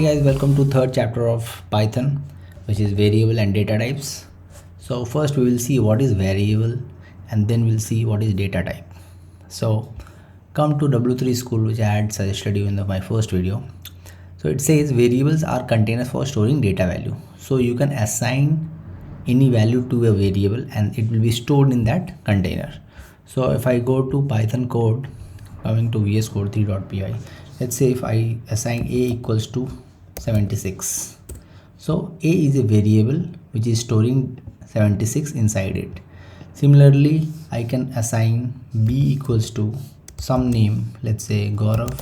Guys, welcome to third chapter of Python, which is variable and data types. So first we will see what is variable and then we'll see what is data type. So come to W3 School, which I had suggested you in my first video. So it says variables are containers for storing data value. So you can assign any value to a variable and it will be stored in that container. So if I go to Python code, coming to VS Code 3.py, let's say if I assign a equals to 76. So a is a variable which is storing 76 inside it. Similarly, I can assign b equals to some name, let's say Gaurav,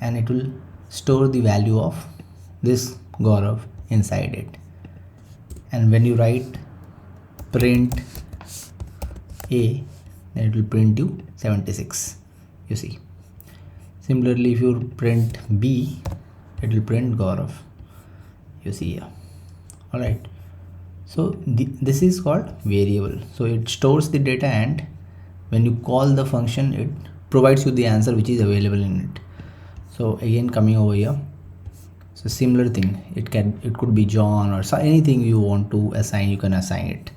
and it will store the value of this Gaurav inside it. And when you write print a, then it will print you 76, you see. Similarly, if you print b, it will print Gaurav, you see here. Alright, so this is called variable. So it stores the data and when you call the function, it provides you the answer which is available in it. So again, coming over here, so similar thing, it could be John or anything you want to assign, you can assign it.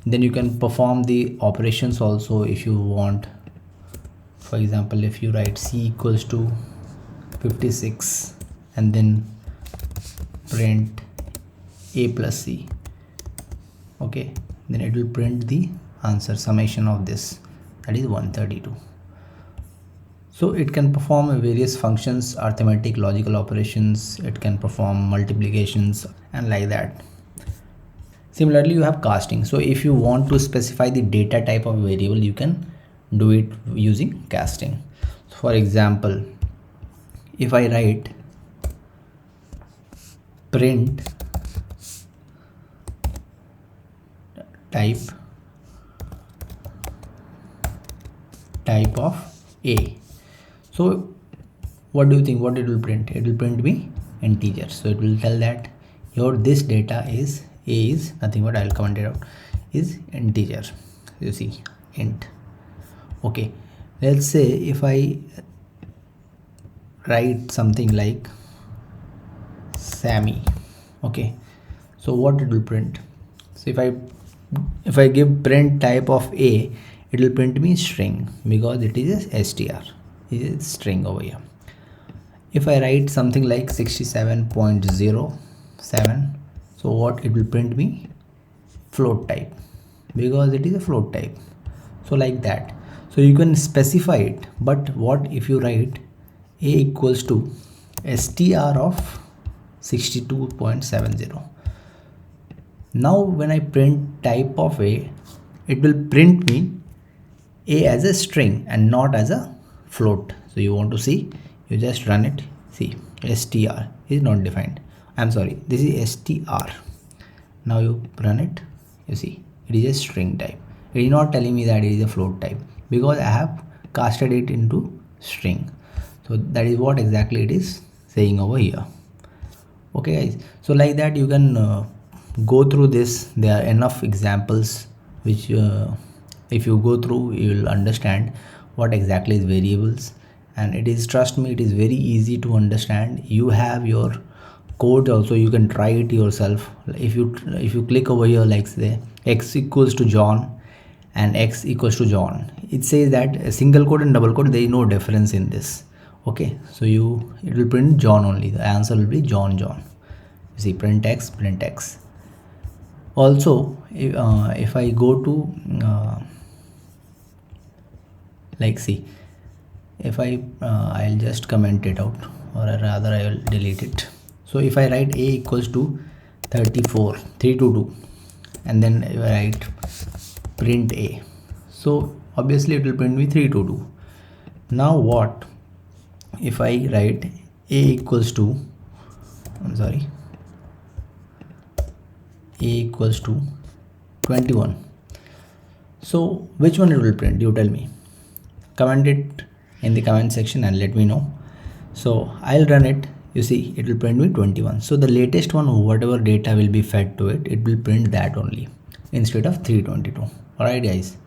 Then you can perform the operations also if you want. For example, if you write c equals to 56 and then print a plus c, okay, then it will print the answer summation of this, that is 132. So it can perform various functions, arithmetic, logical operations, it can perform multiplications and like that. Similarly, you have casting. So if you want to specify the data type of variable, you can do it using casting. So for example, if I write print type of a, so what do you think what it will print? It will print me integer. So it will tell that your this data is a is nothing but, I'll comment it out, is integer, you see, int. Okay, let's say if I write something like Sammy, okay, so what it will print? So if I give print type of a, it will print me string because it is a str, it is string over here. If I write something like 67.07, so what it will print me? Float type, because it is a float type. So like that. So you can specify it, but what if you write a equals to str of 62.70. Now when I print type of a, it will print me a as a string and not as a float. So you want to see, you just run it, see, str is not defined, I'm sorry, this is str. Now you run it, you see, it is a string type. It is not telling me that it is a float type because I have casted it into string. So that is what exactly it is saying over here. Okay guys, so like that you can go through this. There are enough examples which if you go through, you will understand what exactly is variables, and it is, trust me, it is very easy to understand. You have your code also, you can try it yourself. If you click over here, like say x equals to John and x equals to John, it says that a single quote and double quote, there is no difference in this. Okay, so it will print John only, the answer will be John. You see, print x. Also if I go to like, see, if I'll just comment it out, or rather I will delete it. So if I write a equals to 322 and then I write print a, so obviously it will print me 322. Now what if I write a equals to, a equals to 21, so which one it will print? You tell me, comment it in the comment section and let me know. So I'll run it, you see, it will print me 21. So the latest one, whatever data will be fed to it, it will print that only instead of 322. Alright guys,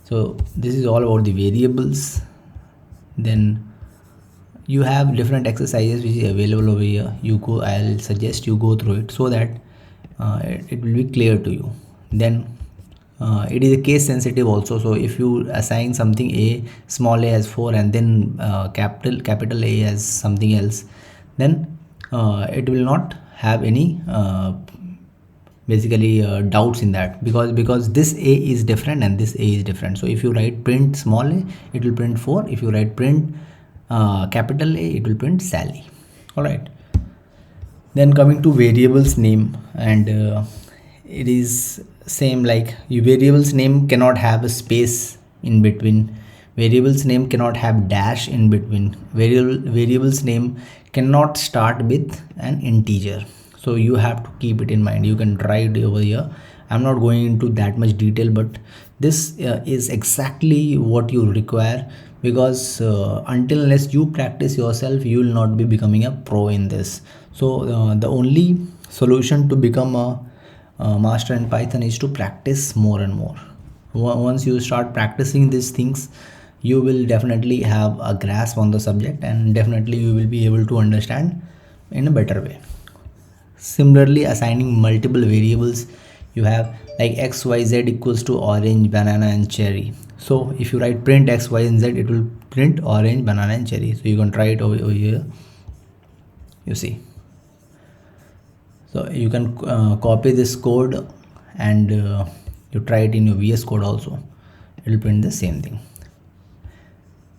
so this is all about the variables. Then you have different exercises which is available over here. I'll suggest you go through it so that it will be clear to you. Then it is a case sensitive also, so if you assign something a, small a as 4 and then capital A as something else, then it will not have any basically doubts in that, because this a is different and this a is different. So if you write print small a, it will print 4. If you write print capital A, it will print Sally. All right. Then coming to variables name, and it is same like your variables name cannot have a space in between. Variables name cannot have dash in between. Variables name cannot start with an integer. So you have to keep it in mind. You can try it over here. I'm not going into that much detail, but this is exactly what you require, because until unless you practice yourself, you will not be becoming a pro in this. So the only solution to become a master in Python is to practice more and more. Once you start practicing these things, you will definitely have a grasp on the subject, and definitely you will be able to understand in a better way. Similarly, assigning multiple variables, you have like x, y, z equals to orange, banana and cherry. So if you write print x, y and z, it will print orange, banana and cherry. So you can try it over here. You see. So you can copy this code and you try it in your VS Code also. It will print the same thing.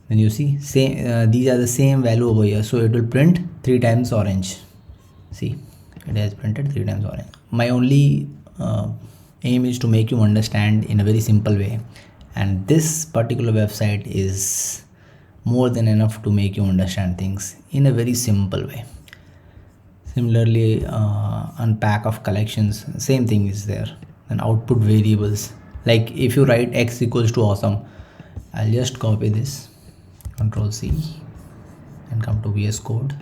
Then you see same these are the same value over here. So it will print 3 times orange. See, it has printed 3 times orange. My only aim is to make you understand in a very simple way, and this particular website is more than enough to make you understand things in a very simple way. Similarly, unpack of collections, same thing is there. And output variables, like if you write x equals to awesome, I'll just copy this, Control C, and come to VS Code,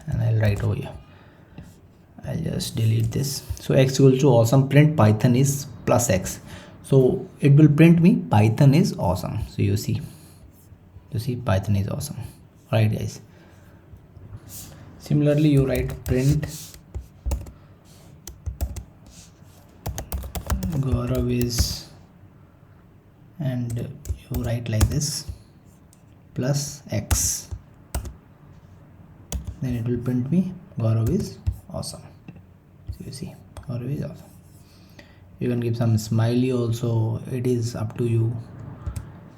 and I'll write over here. I'll just delete this. So x equals to awesome, print Python is plus x. So it will print me Python is awesome. So you see Python is awesome. All right, guys. Similarly, you write print Gaurav is, and you write like this, plus x. Then it will print me Gaurav is awesome. So you see, Gaurav is awesome. You can give some smiley also. It is up to you.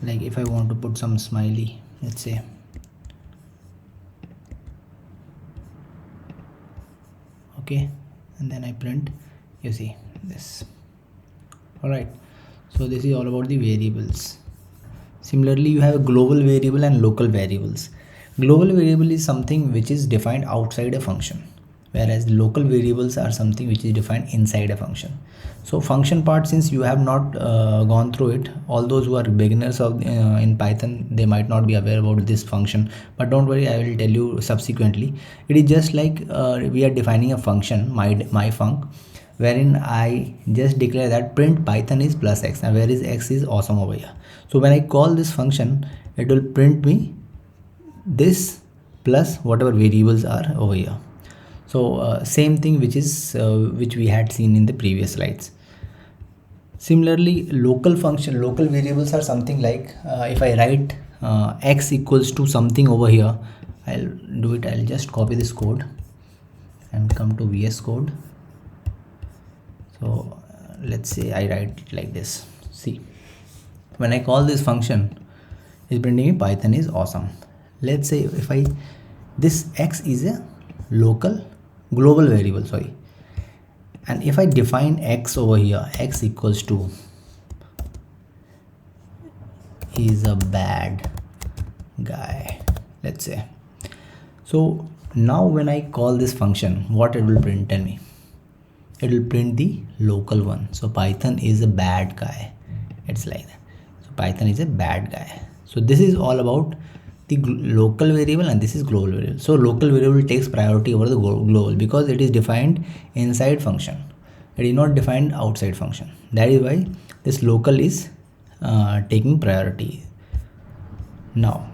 Like if I want to put some smiley, let's say, okay, and then I print, you see this. All right, so this is all about the variables. Similarly, you have a global variable and local variables. Global variable is something which is defined outside a function, whereas local variables are something which is defined inside a function. So function part, since you have not gone through it, all those who are beginners of in Python, they might not be aware about this function, but don't worry, I will tell you subsequently. It is just like we are defining a function, myfunc, wherein I just declare that print Python is plus x, and where is x is awesome over here. So when I call this function, it will print me this plus whatever variables are over here. So same thing which we had seen in the previous slides. Similarly, local variables are something like if I write x equals to something over here, I'll just copy this code and come to VS Code. So let's say I write it like this. See, when I call this function, it's printing me Python is awesome. Let's say if this x is a global variable, sorry, and if I define x over here, x equals to is a bad guy, let's say. So now when I call this function, what it will print, tell me? It will print the local one. So Python is a bad guy. It's like that. So Python is a bad guy. So this is all about the local variable, and this is global variable. So local variable takes priority over the global because it is defined inside function. It is not defined outside function. That is why this local is taking priority. Now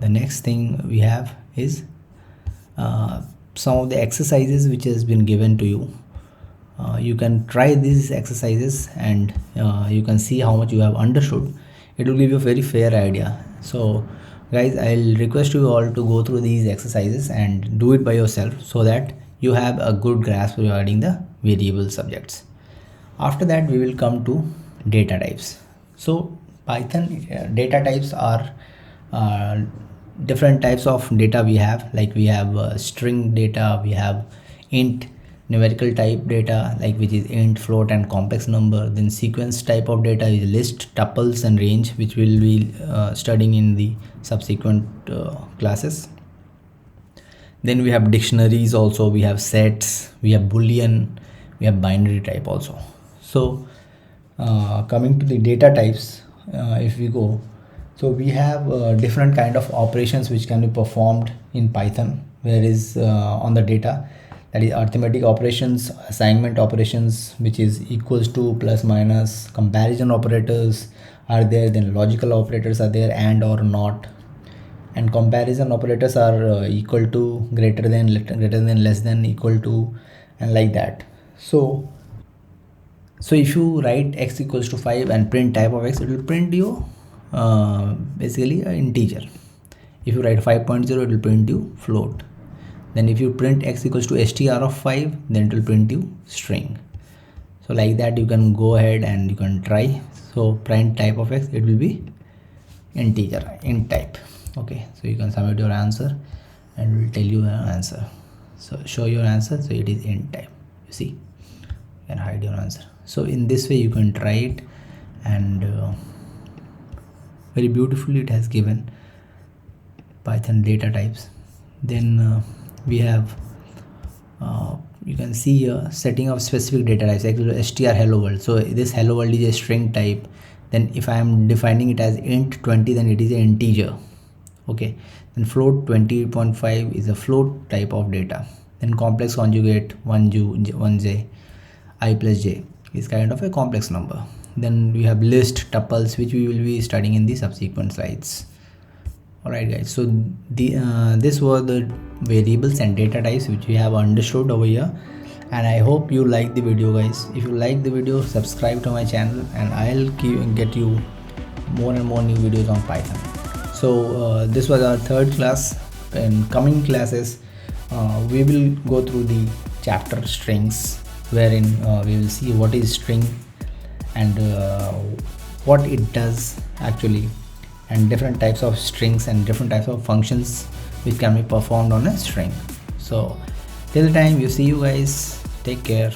the next thing we have is some of the exercises which has been given to you. You can try these exercises and you can see how much you have understood. It will give you a very fair idea. So guys, I'll request you all to go through these exercises and do it by yourself so that you have a good grasp regarding the variable subjects. After that, we will come to data types. So Python data types are different types of data we have. Like we have string data, we have int numerical type data, like which is int, float and complex number. Then sequence type of data is list, tuples and range, which we'll be studying in the subsequent classes. Then we have dictionaries also, we have sets, we have boolean, we have binary type also. So coming to the data types, if we go, so we have different kind of operations which can be performed in Python, where is on the data, that is arithmetic operations, assignment operations, which is equals to, plus minus, comparison operators are there, then logical operators are there, and or not, and comparison operators are equal to, greater than, less than, equal to, and like that. So if you write x equals to 5 and print type of x, it will print you basically an integer. If you write 5.0, it will print you float. Then if you print x equals to str of 5, then it will print you string. So like that you can go ahead and you can try. So print type of x, it will be integer, int type. Okay, so you can submit your answer and it will tell you an answer. So show your answer, so it is int type. You see, you can hide your answer. So in this way you can try it, and very beautifully it has given Python data types. Then we have you can see a setting of specific data types, like str hello world. So this hello world is a string type. Then if I am defining it as int 20, then it is an integer. Okay, then float 20.5 is a float type of data. Then complex conjugate 1j I plus j is kind of a complex number. Then we have list, tuples, which we will be studying in the subsequent slides. Alright guys, so this were the variables and data types which we have understood over here, and I hope you like the video guys. If you like the video, subscribe to my channel and I'll get you more and more new videos on Python. So this was our third class. In coming classes we will go through the chapter strings, wherein we will see what is string and what it does actually, and different types of strings and different types of functions which can be performed on a string. So till the time, you see you guys, take care.